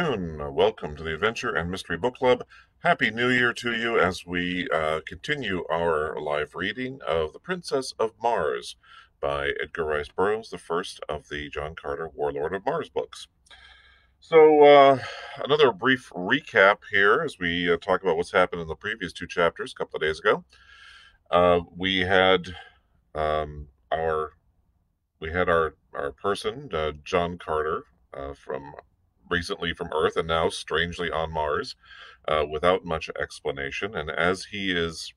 afternoon. Welcome to the Adventure and Mystery Book Club. Happy New Year to you as we continue our live reading of The Princess of Mars by Edgar Rice Burroughs, the first of the John Carter Warlord of Mars books. So, another brief recap here as we talk about what's happened in the previous two chapters a couple of days ago. We had our person, John Carter, from recently from Earth and now strangely on Mars, without much explanation. And as he is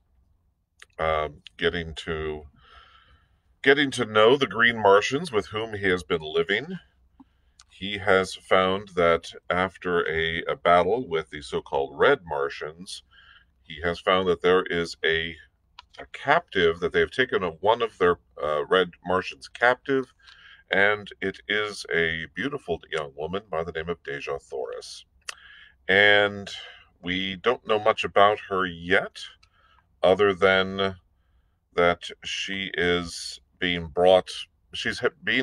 getting to know the Green Martians with whom he has been living, he has found that after a battle with the so-called Red Martians, he has found that there is a captive, that they've taken one of their Red Martians captive, and it is a beautiful young woman by the name of Dejah Thoris. And we don't know much about her yet, other than that she's being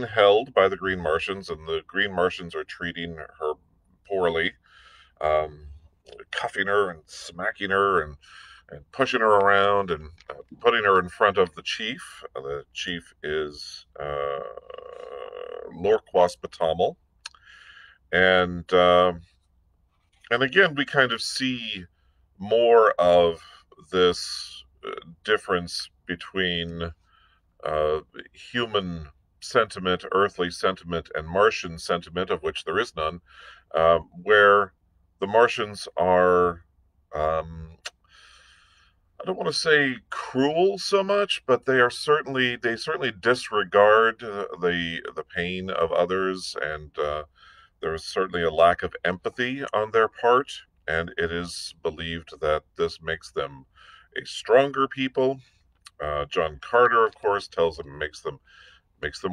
held by the Green Martians, and the Green Martians are treating her poorly, cuffing her and smacking her and pushing her around and putting her in front of the chief. The chief is Lorquas Batamal. And again, we kind of see more of this difference between human sentiment, earthly sentiment, and Martian sentiment, of which there is none, where the Martians are, I don't want to say cruel so much, but they certainly disregard the pain of others, and there is certainly a lack of empathy on their part, and it is believed that this makes them a stronger people. John Carter, of course, tells them makes them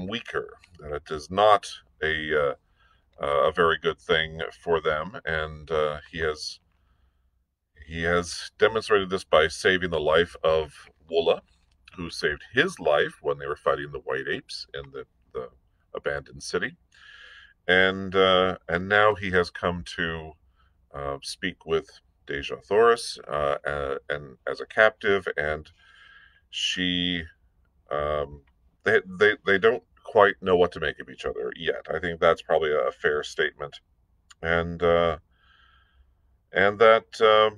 weaker, that it is not a very good thing for them, and he has demonstrated this by saving the life of Woola, who saved his life when they were fighting the White Apes in the abandoned city. And now he has come to speak with Dejah Thoris and as a captive, and she they don't quite know what to make of each other yet. I think that's probably a fair statement, and that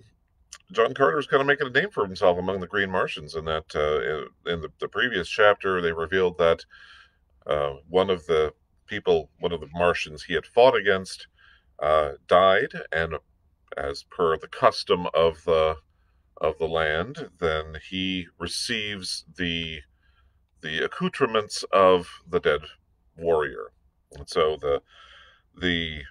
John Carter is kind of making a name for himself among the Green Martians, and that in the previous chapter they revealed that one of the Martians he had fought against died, and as per the custom of the land, then he receives the accoutrements of the dead warrior. And so the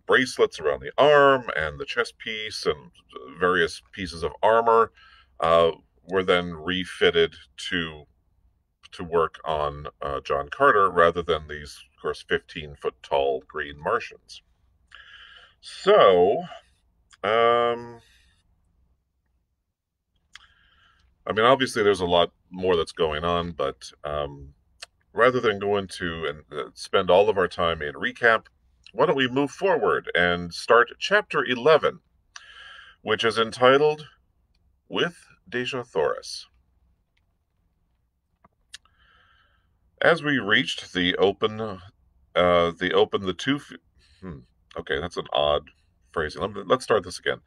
bracelets around the arm and the chest piece and various pieces of armor were then refitted to work on John Carter, rather than these, of course, 15-foot tall Green Martians. So, I mean, obviously there's a lot more that's going on, but rather than go into and spend all of our time in recap, why don't we move forward and start chapter 11, which is entitled With Dejah Thoris. As we reached the open, okay, that's an odd phrasing. Let's start this again.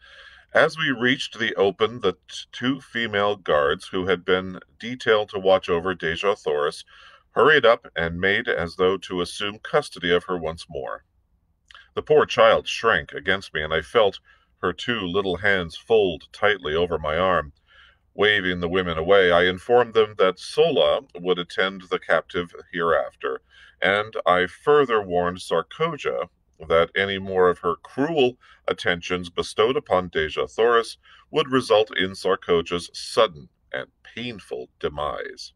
As we reached the open, the two female guards who had been detailed to watch over Dejah Thoris hurried up and made as though to assume custody of her once more. The poor child shrank against me, and I felt her two little hands fold tightly over my arm. Waving the women away, I informed them that Sola would attend the captive hereafter, and I further warned Sarkoja that any more of her cruel attentions bestowed upon Dejah Thoris would result in Sarkoja's sudden and painful demise.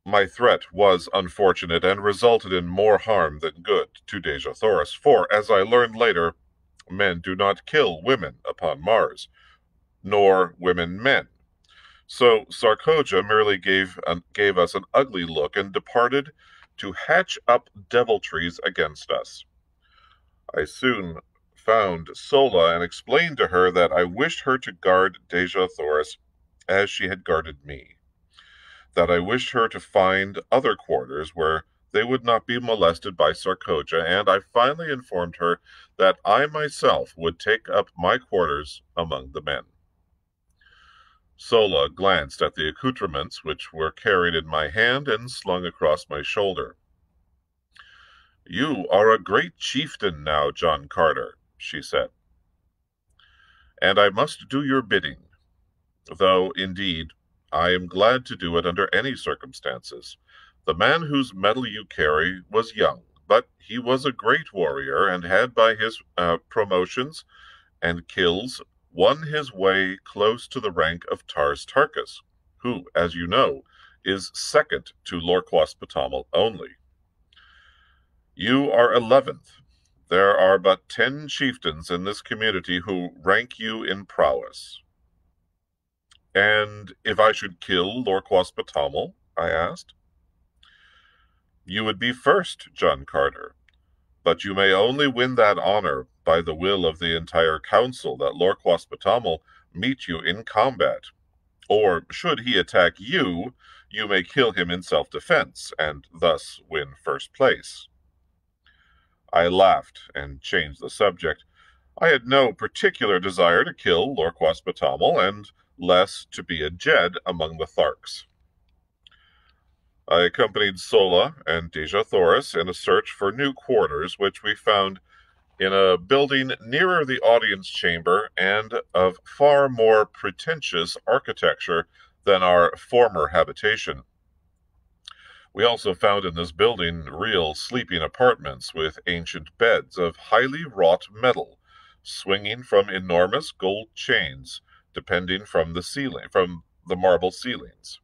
My threat was unfortunate and resulted in more harm than good to Dejah Thoris, for, as I learned later, men do not kill women upon Mars, nor women men. So Sarkoja merely gave us an ugly look and departed to hatch up deviltries against us. I soon found Sola and explained to her that I wished her to guard Dejah Thoris as she had guarded me, that I wished her to find other quarters where they would not be molested by Sarkoja, and I finally informed her that I myself would take up my quarters among the men. Sola glanced at the accoutrements which were carried in my hand and slung across my shoulder. "You are a great chieftain now, John Carter," she said, "and I must do your bidding, though, indeed, I am glad to do it under any circumstances. The man whose medal you carry was young, but he was a great warrior, and had by his promotions and kills won his way close to the rank of Tars Tarkas, who, as you know, is second to Lorquas Patamal only. You are 11th. There are but 10 chieftains in this community who rank you in prowess." "And if I should kill Lorquas Patamal?" I asked. "You would be first, John Carter, but you may only win that honor by the will of the entire council that Lorquas Patamal meet you in combat. Or, should he attack you, you may kill him in self-defense, and thus win first place." I laughed and changed the subject. I had no particular desire to kill Lorquas Patamal, and less to be a Jed among the Tharks. I accompanied Sola and Dejah Thoris in a search for new quarters, which we found in a building nearer the audience chamber and of far more pretentious architecture than our former habitation. We also found in this building real sleeping apartments with ancient beds of highly wrought metal, swinging from enormous gold chains, depending from the marble ceilings.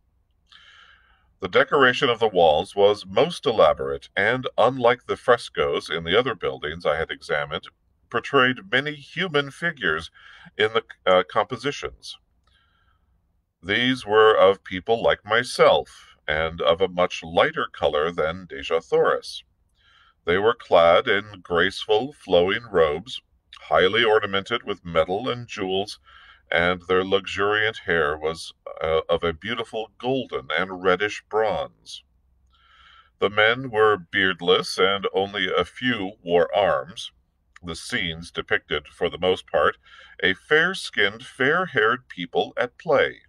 The decoration of the walls was most elaborate, and, unlike the frescoes in the other buildings I had examined, portrayed many human figures in the compositions. These were of people like myself, and of a much lighter color than Dejah Thoris. They were clad in graceful, flowing robes, highly ornamented with metal and jewels, and their luxuriant hair was of a beautiful golden and reddish bronze. The men were beardless, and only a few wore arms. The scenes depicted, for the most part, a fair-skinned, fair-haired people at play.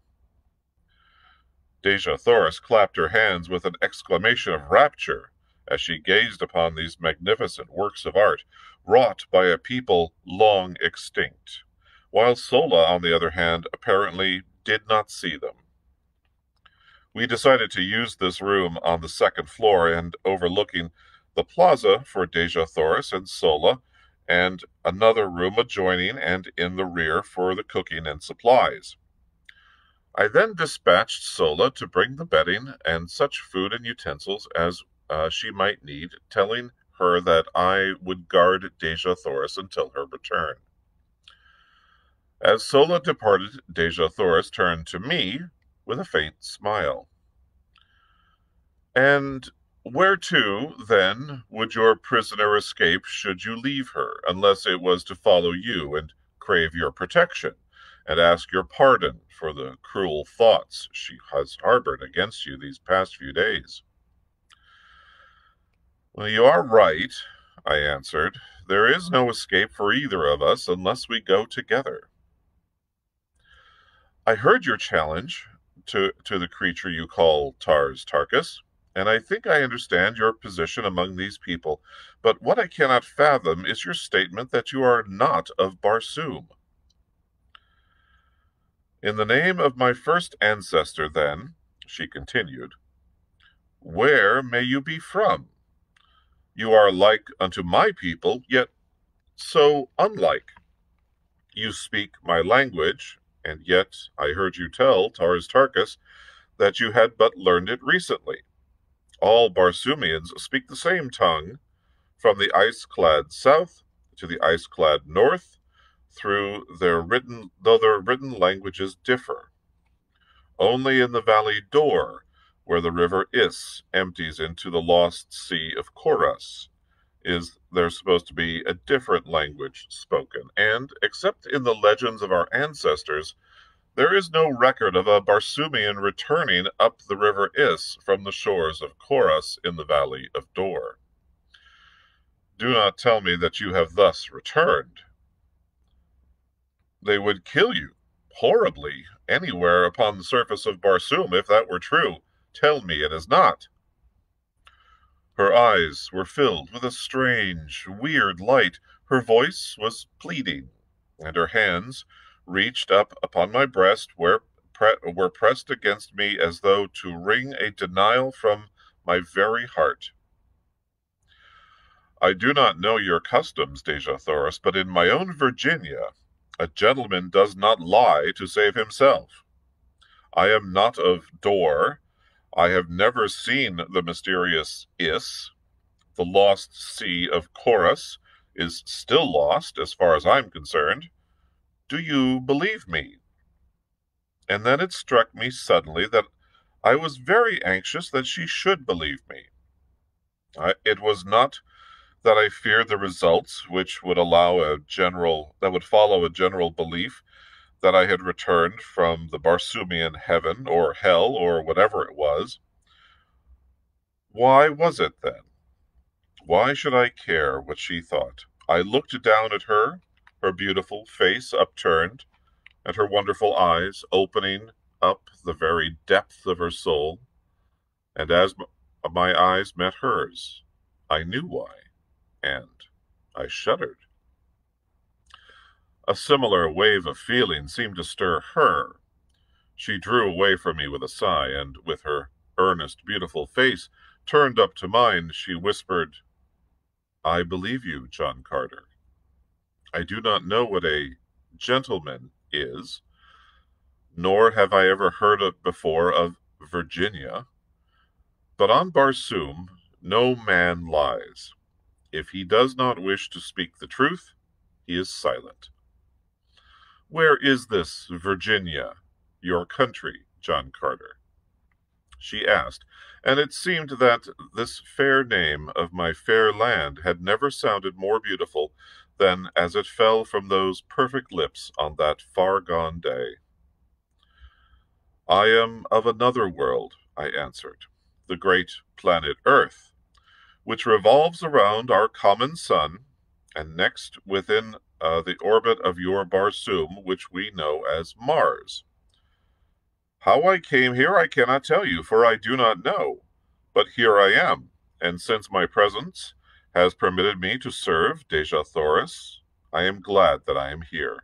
Dejah Thoris clapped her hands with an exclamation of rapture as she gazed upon these magnificent works of art, wrought by a people long extinct, while Sola, on the other hand, apparently did not see them. We decided to use this room on the second floor and overlooking the plaza for Dejah Thoris and Sola, and another room adjoining and in the rear for the cooking and supplies. I then dispatched Sola to bring the bedding and such food and utensils as she might need, telling her that I would guard Dejah Thoris until her return. As Sola departed, Dejah Thoris turned to me with a faint smile. "And where to, then, would your prisoner escape should you leave her, unless it was to follow you and crave your protection, and ask your pardon for the cruel thoughts she has harbored against you these past few days?" "Well, you are right," I answered. "There is no escape for either of us unless we go together." "I heard your challenge to the creature you call Tars Tarkas, and I think I understand your position among these people, but what I cannot fathom is your statement that you are not of Barsoom." "In the name of my first ancestor, then," she continued, "where may you be from? You are like unto my people, yet so unlike. You speak my language, and yet I heard you tell Tars Tarkas that you had but learned it recently. All Barsoomians speak the same tongue, from the ice-clad south to the ice-clad north, though their written languages differ. Only in the Valley Dor, where the river Is empties into the lost sea of Koras, is there's supposed to be a different language spoken, and except in the legends of our ancestors, there is no record of a Barsoomian returning up the river Is from the shores of Chorus in the valley of Dor. Do not tell me that you have thus returned. They would kill you horribly anywhere upon the surface of Barsoom if that were true. Tell me it is not. Her eyes were filled with a strange, weird light. Her voice was pleading, and her hands reached up upon my breast were pressed against me as though to wring a denial from my very heart. I do not know your customs, Deja Thoris, but in my own Virginia, a gentleman does not lie to save himself. I am not of Dor. I have never seen the mysterious Is. The lost sea of Chorus is still lost, as far as I'm concerned. Do you believe me? And then it struck me suddenly that I was very anxious that she should believe me. It was not that I feared the results which would follow a general belief that I had returned from the Barsoomian heaven or hell or whatever it was. Why was it then? Why should I care what she thought? I looked down at her beautiful face upturned, and her wonderful eyes opening up the very depth of her soul, and as my eyes met hers, I knew why, and I shuddered. A similar wave of feeling seemed to stir her. She drew away from me with a sigh, and with her earnest, beautiful face turned up to mine, she whispered, I believe you, John Carter. I do not know what a gentleman is, nor have I ever heard before of Virginia, but on Barsoom no man lies. If he does not wish to speak the truth, he is silent. Where is this Virginia, your country, John Carter? She asked, and it seemed that this fair name of my fair land had never sounded more beautiful than as it fell from those perfect lips on that far-gone day. I am of another world, I answered, the great planet Earth, which revolves around our common sun, and next within the orbit of your Barsoom, which we know as Mars. How I came here I cannot tell you, for I do not know, but here I am, and since my presence has permitted me to serve Deja Thoris, I am glad that I am here.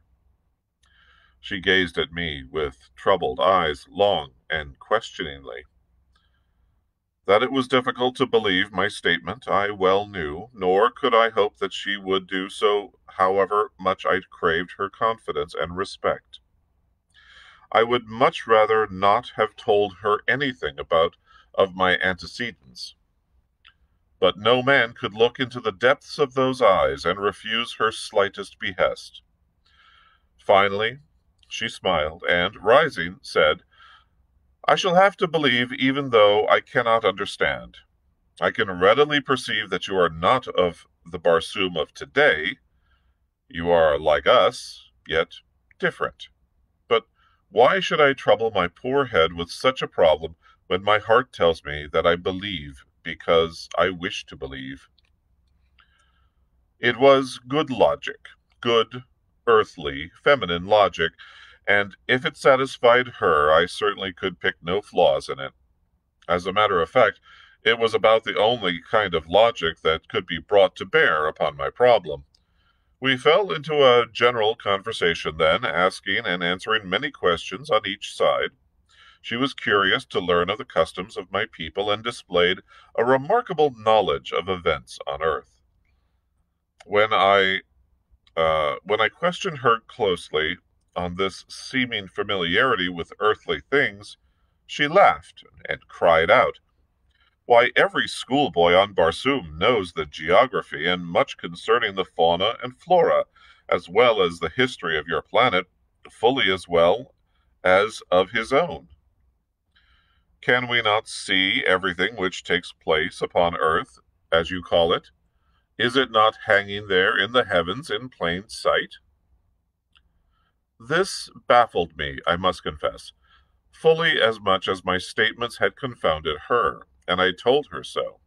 She gazed at me with troubled eyes, long and questioningly. That it was difficult to believe my statement I well knew, nor could I hope that she would do so, however much I craved her confidence and respect. I would much rather not have told her anything of my antecedents. But no man could look into the depths of those eyes and refuse her slightest behest. Finally, she smiled, and, rising, said, I shall have to believe even though I cannot understand. I can readily perceive that you are not of the Barsoom of today. You are like us, yet different. But why should I trouble my poor head with such a problem when my heart tells me that I believe because I wish to believe? It was good logic, good, earthly, feminine logic, and if it satisfied her, I certainly could pick no flaws in it. As a matter of fact, it was about the only kind of logic that could be brought to bear upon my problem. We fell into a general conversation then, asking and answering many questions on each side. She was curious to learn of the customs of my people and displayed a remarkable knowledge of events on earth. When I questioned her closely on this seeming familiarity with earthly things, she laughed and cried out, Why, every schoolboy on Barsoom knows the geography and much concerning the fauna and flora, as well as the history of your planet, fully as well as of his own. Can we not see everything which takes place upon earth, as you call it, Is it not hanging there in the heavens in plain sight? This baffled me, I must confess, fully as much as my statements had confounded her, and I told her so.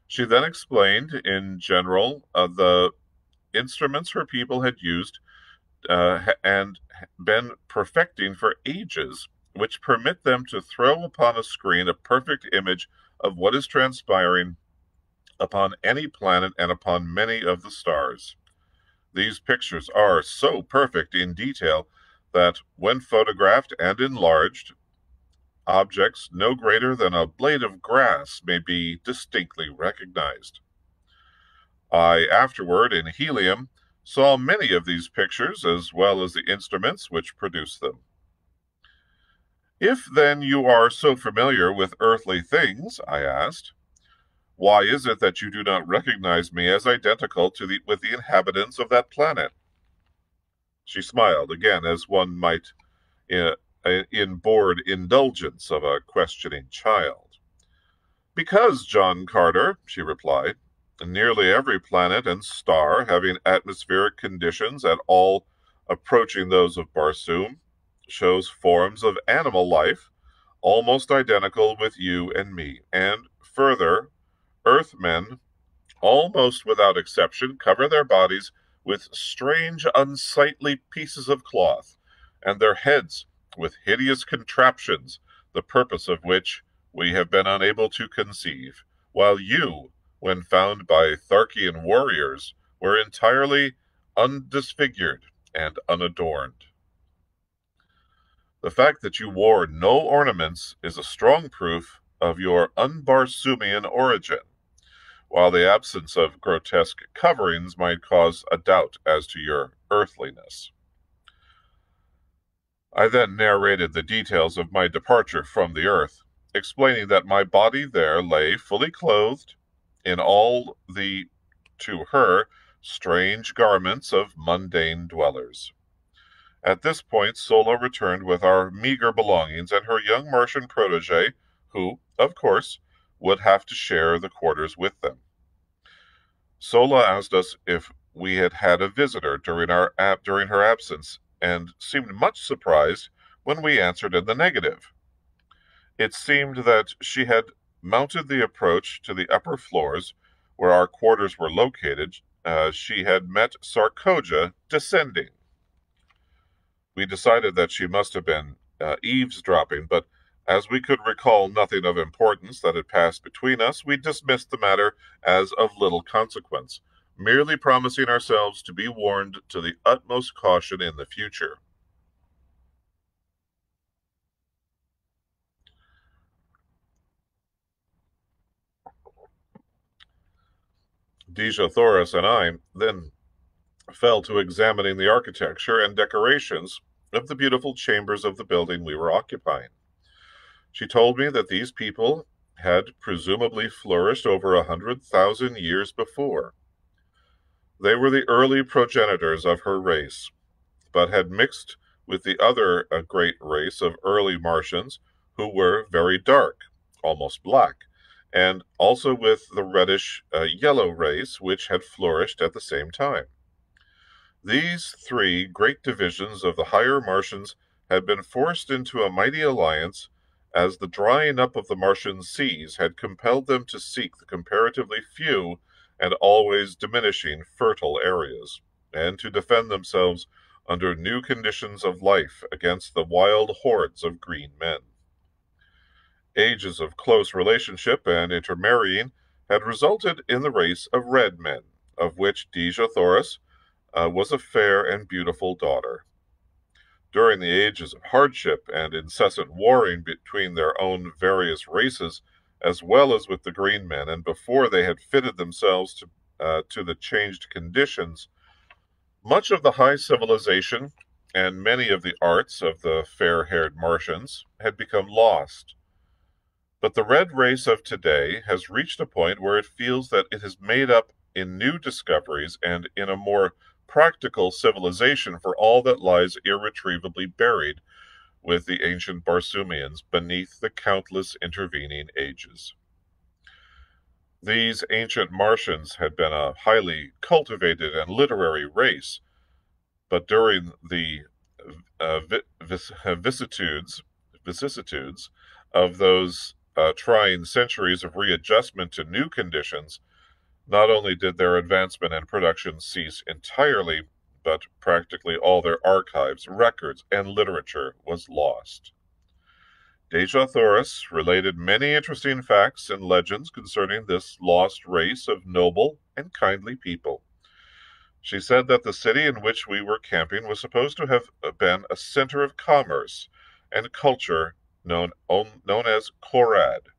She then explained, in general, the instruments her people had used and been perfecting for ages, which permit them to throw upon a screen a perfect image of what is transpiring upon any planet and upon many of the stars. These pictures are so perfect in detail that, when photographed and enlarged, objects no greater than a blade of grass may be distinctly recognized. I afterward, in helium, saw many of these pictures, as well as the instruments which produced them. If, then, you are so familiar with earthly things, I asked, why is it that you do not recognize me as identical with the inhabitants of that planet? She smiled again, as one might in bored indulgence of a questioning child. Because, John Carter, she replied, nearly every planet and star having atmospheric conditions at all approaching those of Barsoom shows forms of animal life almost identical with you and me, and further, Earthmen, almost without exception, cover their bodies with strange, unsightly pieces of cloth, and their heads with hideous contraptions, the purpose of which we have been unable to conceive, while you, when found by Tharkian warriors, were entirely undisfigured and unadorned. The fact that you wore no ornaments is a strong proof of your unbarsoomian origin, while the absence of grotesque coverings might cause a doubt as to your earthliness. I then narrated the details of my departure from the earth, explaining that my body there lay fully clothed in all the, to her, strange garments of mundane dwellers. At this point, Sola returned with our meager belongings and her young Martian protege, who, of course, would have to share the quarters with them. Sola asked us if we had had a visitor during her absence, and seemed much surprised when we answered in the negative. It seemed that she had mounted the approach to the upper floors, where our quarters were located. She had met Sarkoja descending. We decided that she must have been eavesdropping, but as we could recall nothing of importance that had passed between us, we dismissed the matter as of little consequence, merely promising ourselves to be warned to the utmost caution in the future. Deja Thoris and I then fell to examining the architecture and decorations of the beautiful chambers of the building we were occupying. She told me that these people had presumably flourished over 100,000 years before. They were the early progenitors of her race, but had mixed with the other great race of early Martians who were very dark, almost black, and also with the reddish yellow race which had flourished at the same time. These three great divisions of the higher Martians had been forced into a mighty alliance, as the drying up of the Martian seas had compelled them to seek the comparatively few and always diminishing fertile areas, and to defend themselves under new conditions of life against the wild hordes of green men. Ages of close relationship and intermarrying had resulted in the race of red men, of which Deja Thoris was a fair and beautiful daughter. During the ages of hardship and incessant warring between their own various races, as well as with the green men, and before they had fitted themselves to the changed conditions, much of the high civilization and many of the arts of the fair-haired Martians had become lost. But the red race of today has reached a point where it feels that it has made up in new discoveries and in a more practical civilization for all that lies irretrievably buried with the ancient Barsoomians beneath the countless intervening ages. These ancient Martians had been a highly cultivated and literary race, but during the vicissitudes of those trying centuries of readjustment to new conditions, not only did their advancement and production cease entirely, but practically all their archives, records, and literature was lost. Dejah Thoris related many interesting facts and legends concerning this lost race of noble and kindly people. She said that the city in which we were camping was supposed to have been a center of commerce and culture known as Korad.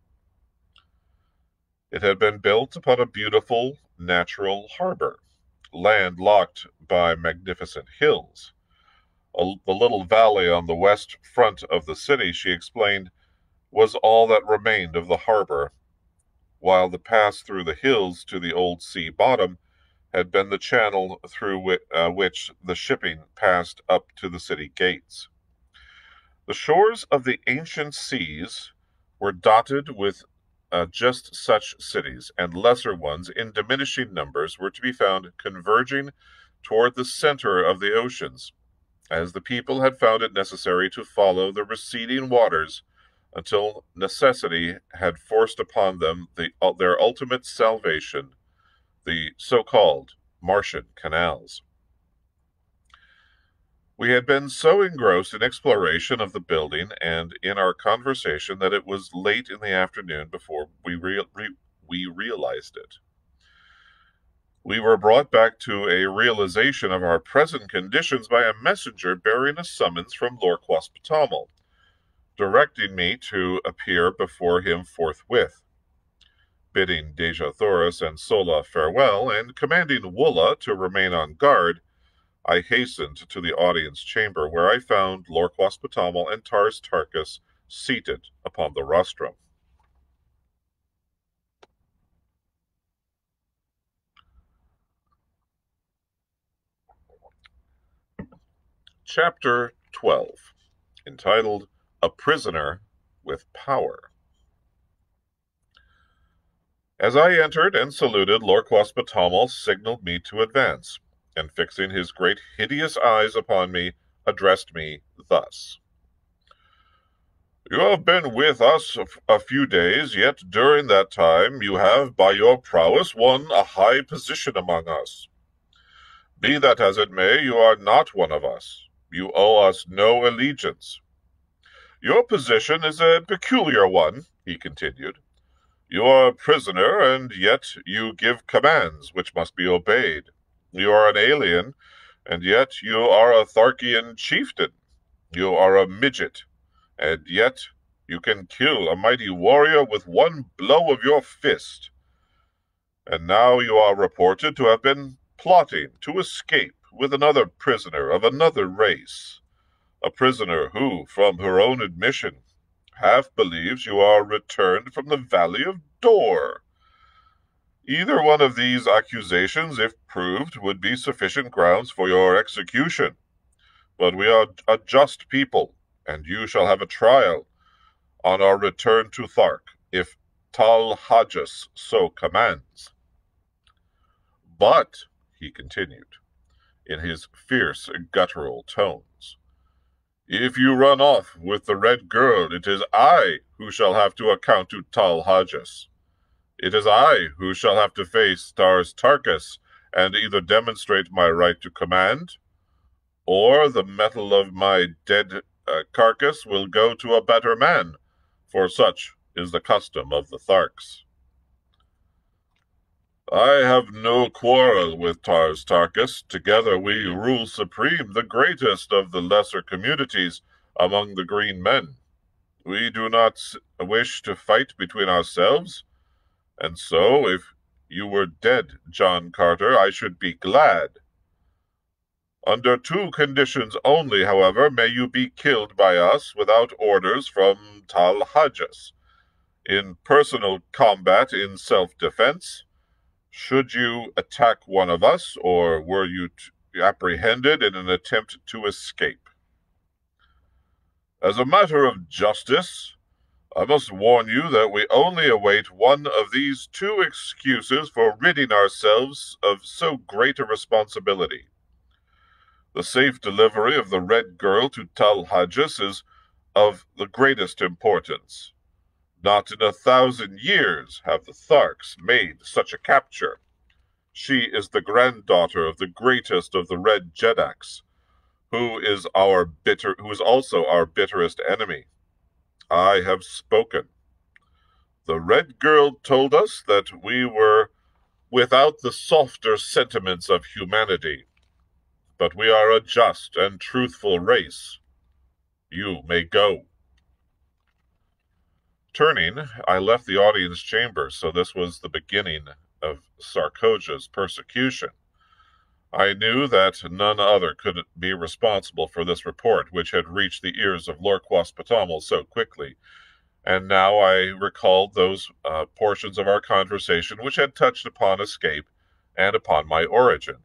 It had been built upon a beautiful natural harbor, landlocked by magnificent hills. The little valley on the west front of the city, she explained, was all that remained of the harbor, while the pass through the hills to the old sea bottom had been the channel through which the shipping passed up to the city gates. The shores of the ancient seas were dotted with just such cities, and lesser ones in diminishing numbers were to be found converging toward the center of the oceans, as the people had found it necessary to follow the receding waters until necessity had forced upon them their ultimate salvation, the so-called Martian canals. We had been so engrossed in exploration of the building and in our conversation that it was late in the afternoon before we realized it. We were brought back to a realization of our present conditions by a messenger bearing a summons from Lord Quaspatamal, directing me to appear before him forthwith. Bidding Dejah Thoris and Sola farewell, and commanding Woola to remain on guard, I hastened to the audience chamber, where I found Lord Quaspatamal and Tars Tarkas seated upon the rostrum. Chapter 12, entitled A Prisoner with Power. As I entered and saluted, Lord Quaspatamal signaled me to advance, and fixing his great hideous eyes upon me, addressed me thus. You have been with us a few days, yet during that time you have, by your prowess, won a high position among us. Be that as it may, you are not one of us. You owe us no allegiance. Your position is a peculiar one, he continued. You are a prisoner, and yet you give commands which must be obeyed. You are an alien, and yet you are a Tharkian chieftain. You are a midget, and yet you can kill a mighty warrior with one blow of your fist. And now you are reported to have been plotting to escape with another prisoner of another race, a prisoner who, from her own admission, half believes you are returned from the Valley of Dor. Either one of these accusations, if proved, would be sufficient grounds for your execution. But we are a just people, and you shall have a trial on our return to Thark, if Tal Hajas so commands. But, he continued, in his fierce, guttural tones, if you run off with the red girl, it is I who shall have to account to Tal Hajas. It is I who shall have to face Tars Tarkas and either demonstrate my right to command, or the metal of my dead carcass will go to a better man, for such is the custom of the Tharks. I have no quarrel with Tars Tarkas. Together we rule supreme the greatest of the lesser communities among the green men. We do not wish to fight between ourselves, and so if you were dead, John Carter, I should be glad. Under two conditions only, however, may you be killed by us without orders from Tal Hajas. In personal combat in self-defense, should you attack one of us, or were you apprehended in an attempt to escape. As a matter of justice, I must warn you that we only await one of these two excuses for ridding ourselves of so great a responsibility. The safe delivery of the Red Girl to Tal Hajus is of the greatest importance. Not in 1,000 years have the Tharks made such a capture. She is the granddaughter of the greatest of the Red Jedaks, who is also our bitterest enemy. I have spoken. The Red Girl told us that we were without the softer sentiments of humanity, but we are a just and truthful race. You may go. Turning, I left the audience chamber, so this was the beginning of Sarkoja's persecution. I knew that none other could be responsible for this report, which had reached the ears of Lorquas Patamal so quickly, and now I recalled those portions of our conversation which had touched upon escape and upon my origin.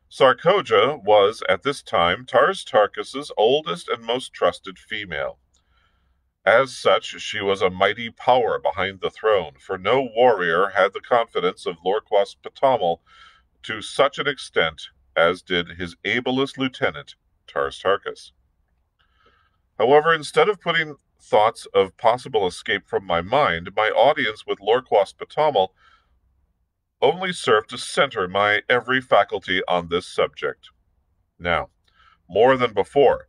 Sarkoja was, at this time, Tars Tarkas's oldest and most trusted female. As such, she was a mighty power behind the throne, for no warrior had the confidence of Lorquas Patamal to such an extent as did his ablest lieutenant, Tars Tarkas. However, instead of putting thoughts of possible escape from my mind, my audience with Lorquas Patamal only served to center my every faculty on this subject. Now, more than before,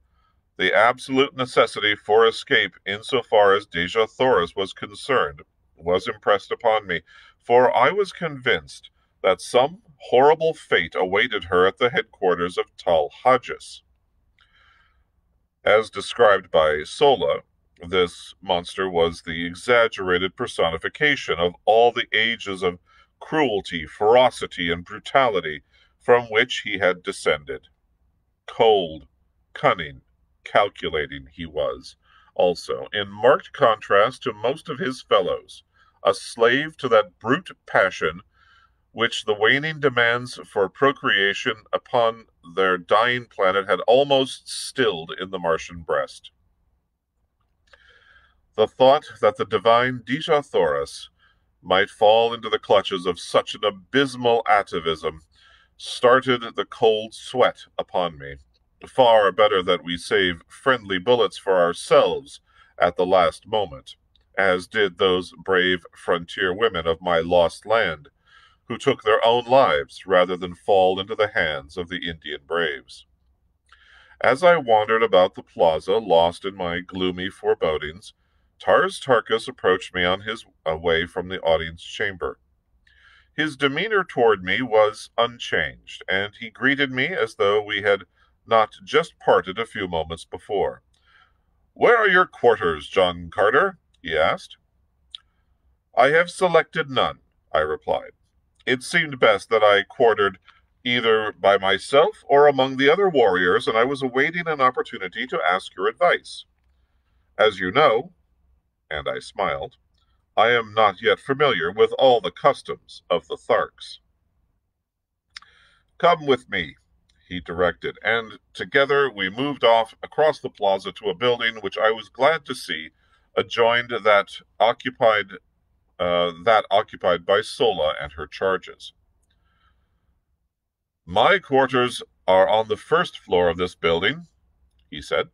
the absolute necessity for escape insofar as Dejah Thoris was concerned was impressed upon me, for I was convinced that some horrible fate awaited her at the headquarters of Tal Hajus. As described by Sola, this monster was the exaggerated personification of all the ages of cruelty, ferocity, and brutality from which he had descended. Cold, cunning, calculating he was, also, in marked contrast to most of his fellows, a slave to that brute passion which the waning demands for procreation upon their dying planet had almost stilled in the Martian breast. The thought that the divine Dejah Thoris might fall into the clutches of such an abysmal atavism started the cold sweat upon me. Far better that we save friendly bullets for ourselves at the last moment, as did those brave frontier women of my lost land, who took their own lives rather than fall into the hands of the Indian braves. As I wandered about the plaza, lost in my gloomy forebodings, Tars Tarkas approached me on his way from the audience chamber. His demeanor toward me was unchanged, and he greeted me as though we had not just parted a few moments before. "Where are your quarters, John Carter?" he asked. "I have selected none," I replied. "It seemed best that I quartered either by myself or among the other warriors, and I was awaiting an opportunity to ask your advice. As you know," and I smiled, "I am not yet familiar with all the customs of the Tharks." "Come with me," he directed, and together we moved off across the plaza to a building which I was glad to see adjoined that occupied by Sola and her charges. "My quarters are on the first floor of this building," he said,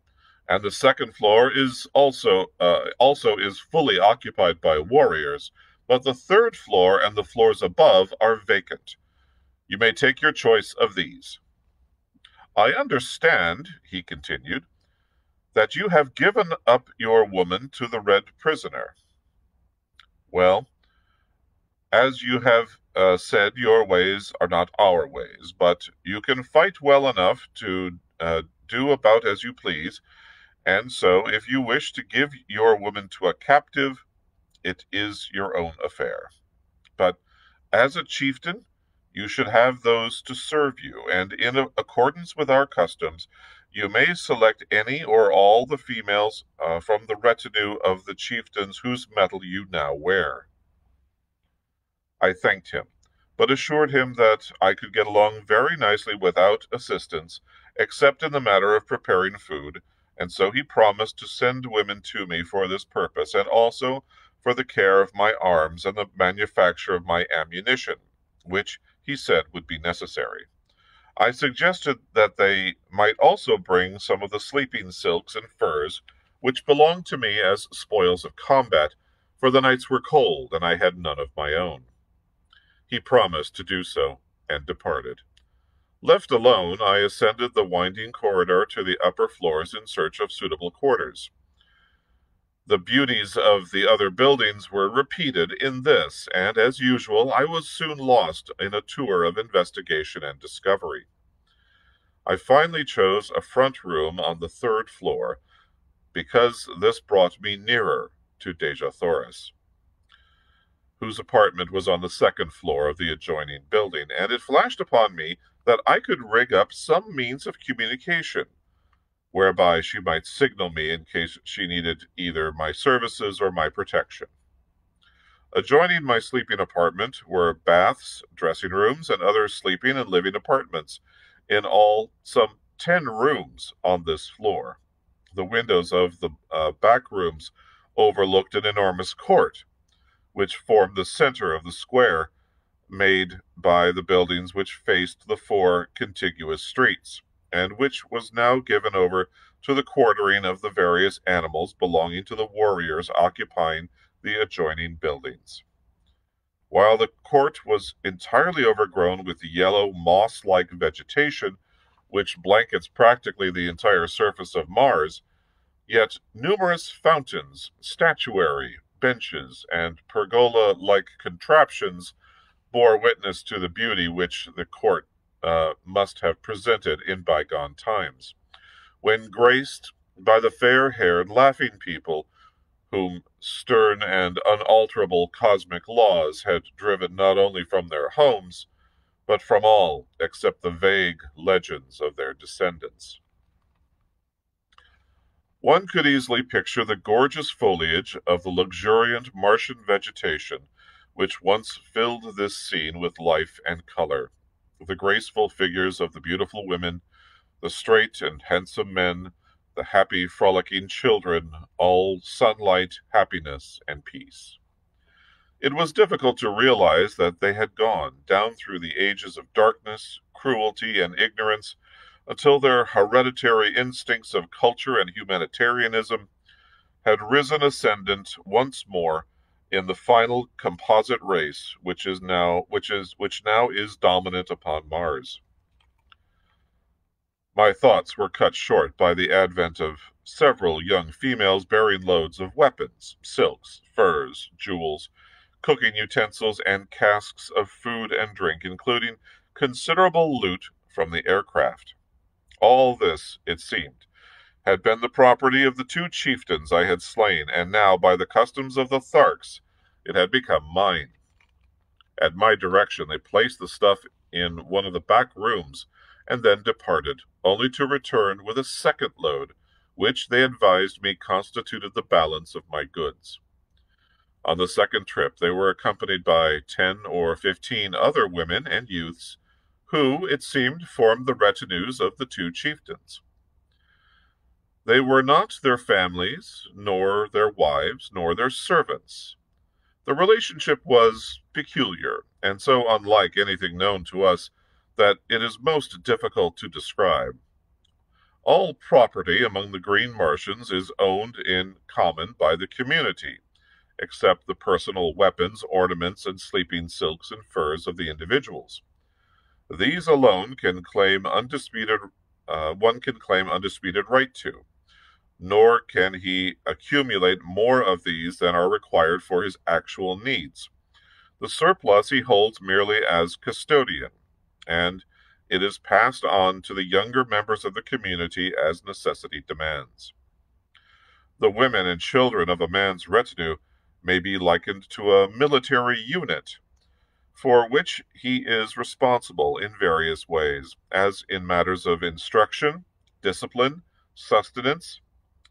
"and the second floor is also is fully occupied by warriors, but the third floor and the floors above are vacant. You may take your choice of these. I understand," he continued, "that you have given up your woman to the Red Prisoner. Well, as you have said, your ways are not our ways, but you can fight well enough to do about as you please, and so if you wish to give your woman to a captive, it is your own affair. But as a chieftain, you should have those to serve you, and in accordance with our customs, you may select any or all the females from the retinue of the chieftains whose metal you now wear." I thanked him, but assured him that I could get along very nicely without assistance, except in the matter of preparing food, and so he promised to send women to me for this purpose, and also for the care of my arms and the manufacture of my ammunition, which he said would be necessary. I suggested that they might also bring some of the sleeping silks and furs which belonged to me as spoils of combat, for the nights were cold and I had none of my own. He promised to do so, and departed. Left alone, I ascended the winding corridor to the upper floors in search of suitable quarters. The beauties of the other buildings were repeated in this, and as usual, I was soon lost in a tour of investigation and discovery. I finally chose a front room on the third floor, because this brought me nearer to Deja Thoris, whose apartment was on the second floor of the adjoining building, and it flashed upon me that I could rig up some means of communication, whereby she might signal me in case she needed either my services or my protection. Adjoining my sleeping apartment were baths, dressing rooms, and other sleeping and living apartments, in all some 10 rooms on this floor. The windows of the back rooms overlooked an enormous court, which formed the center of the square made by the buildings which faced the 4 contiguous streets, and which was now given over to the quartering of the various animals belonging to the warriors occupying the adjoining buildings. While the court was entirely overgrown with yellow moss-like vegetation, which blankets practically the entire surface of Mars, yet numerous fountains, statuary, benches, and pergola-like contraptions bore witness to the beauty which the court must have presented in bygone times, when graced by the fair-haired, laughing people whom stern and unalterable cosmic laws had driven not only from their homes, but from all except the vague legends of their descendants. One could easily picture the gorgeous foliage of the luxuriant Martian vegetation which once filled this scene with life and color, the graceful figures of the beautiful women, the straight and handsome men, the happy, frolicking children, all sunlight, happiness, and peace. It was difficult to realize that they had gone down through the ages of darkness, cruelty, and ignorance until their hereditary instincts of culture and humanitarianism had risen ascendant once more in the final composite race which now is dominant upon Mars. My thoughts were cut short by the advent of several young females bearing loads of weapons, silks, furs, jewels, cooking utensils, and casks of food and drink, including considerable loot from the aircraft. All this, it seemed, had been the property of the 2 chieftains I had slain, and now, by the customs of the Tharks, it had become mine. At my direction, they placed the stuff in one of the back rooms, and then departed, only to return with a second load, which they advised me constituted the balance of my goods. On the second trip, they were accompanied by 10 or 15 other women and youths, who, it seemed, formed the retinues of the 2 chieftains. They were not their families, nor their wives, nor their servants. The relationship was peculiar, and so unlike anything known to us that it is most difficult to describe. All property among the Green Martians is owned in common by the community, except the personal weapons, ornaments, and sleeping silks and furs of the individuals. These alone can claim undisputed right to, nor can he accumulate more of these than are required for his actual needs. The surplus he holds merely as custodian, and it is passed on to the younger members of the community as necessity demands. The women and children of a man's retinue may be likened to a military unit, for which he is responsible in various ways, as in matters of instruction, discipline, sustenance,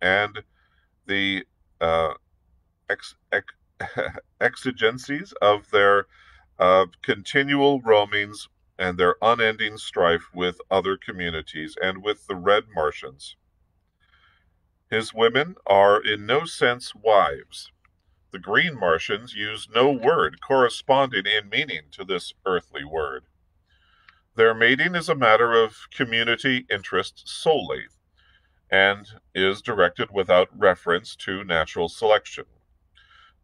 and the exigencies of their continual roamings and their unending strife with other communities and with the Red Martians. His women are in no sense wives. The green Martians use no word corresponding in meaning to this earthly word. Their mating is a matter of community interest solely, and is directed without reference to natural selection.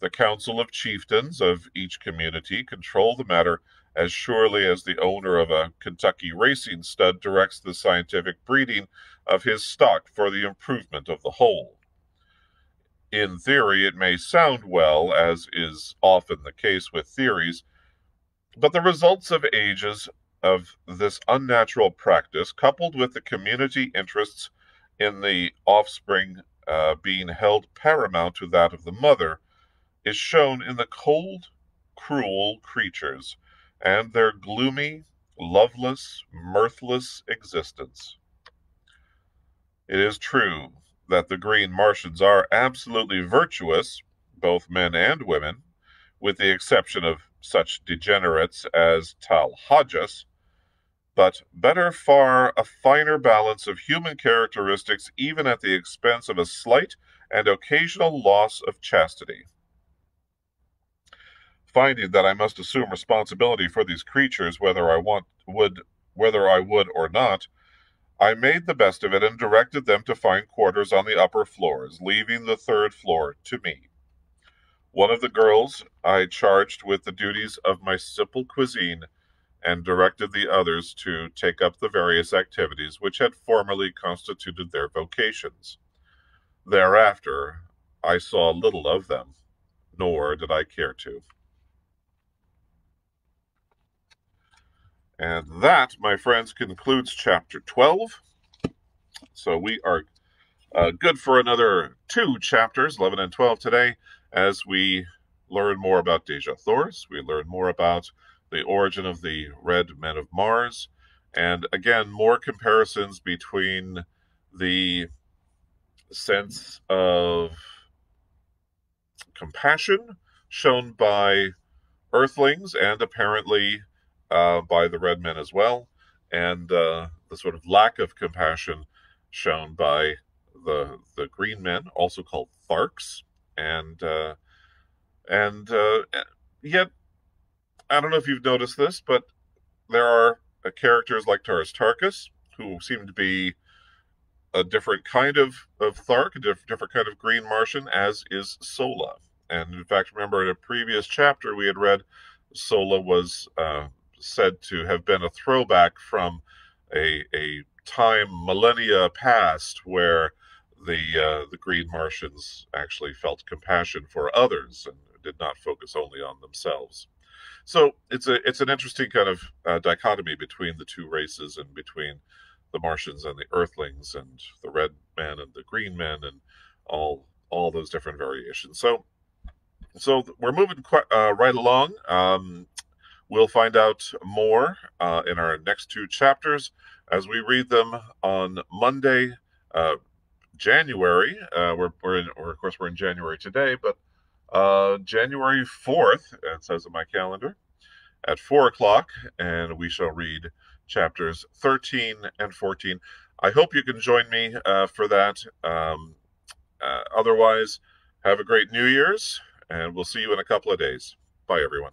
The council of chieftains of each community control the matter as surely as the owner of a Kentucky racing stud directs the scientific breeding of his stock for the improvement of the whole. In theory, it may sound well, as is often the case with theories, but the results of ages of this unnatural practice, coupled with the community interests in the offspring being held paramount to that of the mother, is shown in the cold, cruel creatures and their gloomy, loveless, mirthless existence. It is true that the green Martians are absolutely virtuous, both men and women, with the exception of such degenerates as Tal Hodges, but better far a finer balance of human characteristics even at the expense of a slight and occasional loss of chastity. Finding that I must assume responsibility for these creatures whether I would or not, I made the best of it and directed them to find quarters on the upper floors, leaving the third floor to me. One of the girls I charged with the duties of my simple cuisine, and directed the others to take up the various activities which had formerly constituted their vocations. Thereafter, I saw little of them, nor did I care to. And that, my friends, concludes chapter 12. So we are good for another 2 chapters, 11 and 12 today, as we learn more about Dejah Thoris. We learn more about the origin of the Red Men of Mars, and again, more comparisons between the sense of compassion shown by Earthlings and apparently by the Red Men as well, and the sort of lack of compassion shown by the Green Men, also called Tharks, and yet I don't know if you've noticed this, but there are characters like Taurus Tarkus who seem to be a different kind of Thark, a different kind of Green Martian, as is Sola. And in fact, remember in a previous chapter we had read Sola was said to have been a throwback from a time millennia past where the Green Martians actually felt compassion for others and did not focus only on themselves. So it's an interesting kind of dichotomy between the two races and between the Martians and the Earthlings and the Red Men and the Green Men and all those different variations. So we're moving right along. We'll find out more in our next 2 chapters as we read them on Monday, January. Of course, we're in January today, but January 4th, it says in my calendar, at 4 o'clock, and we shall read chapters 13 and 14. I hope you can join me for that. Otherwise, have a great New Year's, and we'll see you in a couple of days. Bye, everyone.